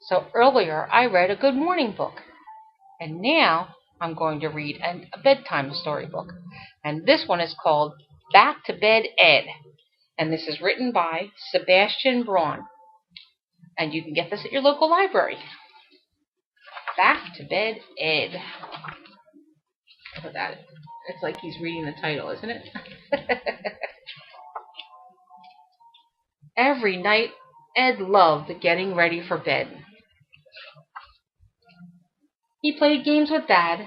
So earlier I read a good morning book, and now I'm going to read a bedtime storybook. And this one is called Back to Bed Ed. And this is written by Sebastian Braun. And you can get this at your local library. Back to Bed Ed. Look at that. It's like he's reading the title, isn't it? Every night, Ed loved getting ready for bed. He played games with Dad.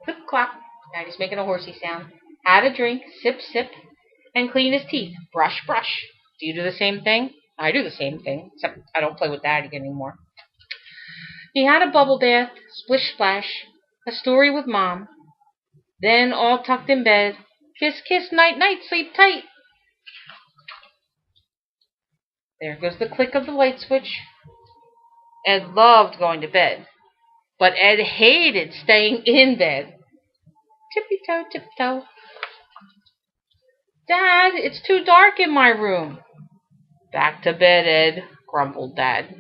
Clip clop. Daddy's making a horsey sound. Had a drink. Sip sip. And clean his teeth. Brush brush. Do you do the same thing? I do the same thing, except I don't play with Daddy anymore. He had a bubble bath. Splish splash. A story with Mom. Then all tucked in bed. Kiss kiss night night. Sleep tight. There goes the click of the light switch. Ed loved going to bed, but Ed hated staying in bed. Tippy-toe, tiptoe. Dad, it's too dark in my room. Back to bed, Ed, grumbled Dad.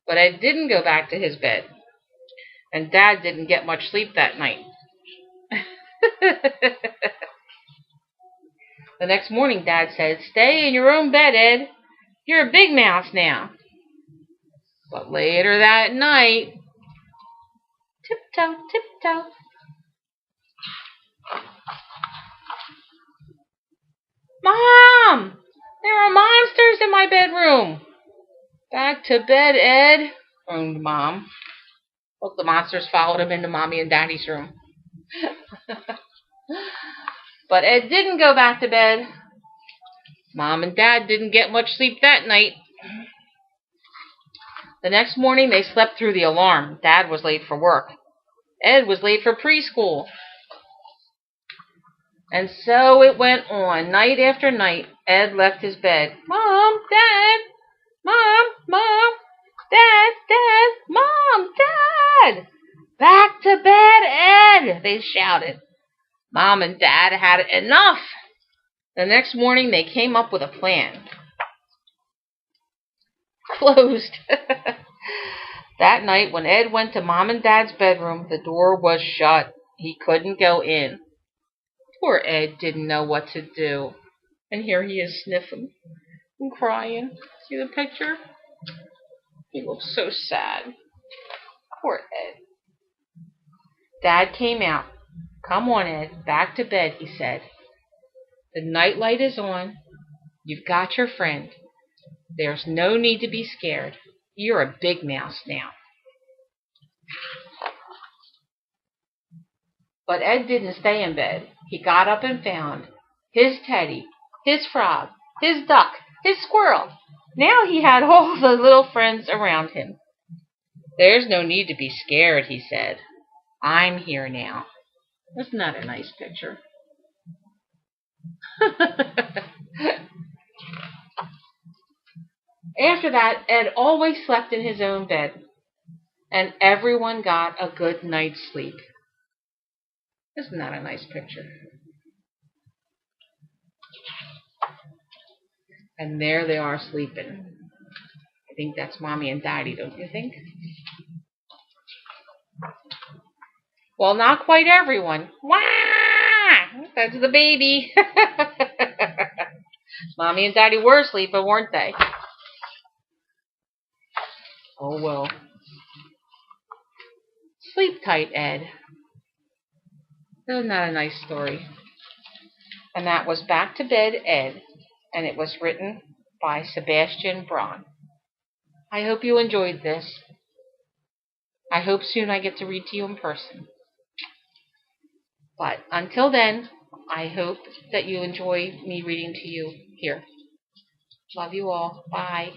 But Ed didn't go back to his bed, and Dad didn't get much sleep that night. The next morning, Dad said, "Stay in your own bed, Ed. You're a big mouse now." But later that night, tiptoe, tiptoe. Mom! There are monsters in my bedroom. Back to bed, Ed, groaned Mom. Well, the monsters followed him into Mommy and Daddy's room. But Ed didn't go back to bed. Mom and Dad didn't get much sleep that night. The next morning, they slept through the alarm. Dad was late for work. Ed was late for preschool. And so it went on, night after night. Ed left his bed. Mom, Dad, Mom, Mom, Dad, Dad, Mom, Dad. Back to bed, Ed, they shouted. Mom and Dad had enough. The next morning, they came up with a plan. Closed. That night, when Ed went to Mom and Dad's bedroom, the door was shut. He couldn't go in. Poor Ed didn't know what to do. And here he is sniffing and crying. See the picture? He looks so sad. Poor Ed. Dad came out. "Come on, Ed, back to bed," he said. "The night light is on. You've got your friend. There's no need to be scared. You're a big mouse now." But Ed didn't stay in bed. He got up and found his teddy, his frog, his duck, his squirrel. Now he had all the little friends around him. "There's no need to be scared," he said. "I'm here now." Isn't that a nice picture? After that, Ed always slept in his own bed, and everyone got a good night's sleep. Isn't that a nice picture? And there they are sleeping. I think that's Mommy and Daddy, don't you think? Well, not quite everyone. Wah! That's the baby. Mommy and Daddy were sleeping, weren't they? Oh, well. Sleep tight, Ed. Isn't that a nice story? And that was Back to Bed, Ed. And it was written by Sebastian Braun. I hope you enjoyed this. I hope soon I get to read to you in person. But until then, I hope that you enjoy me reading to you here. Love you all. Bye.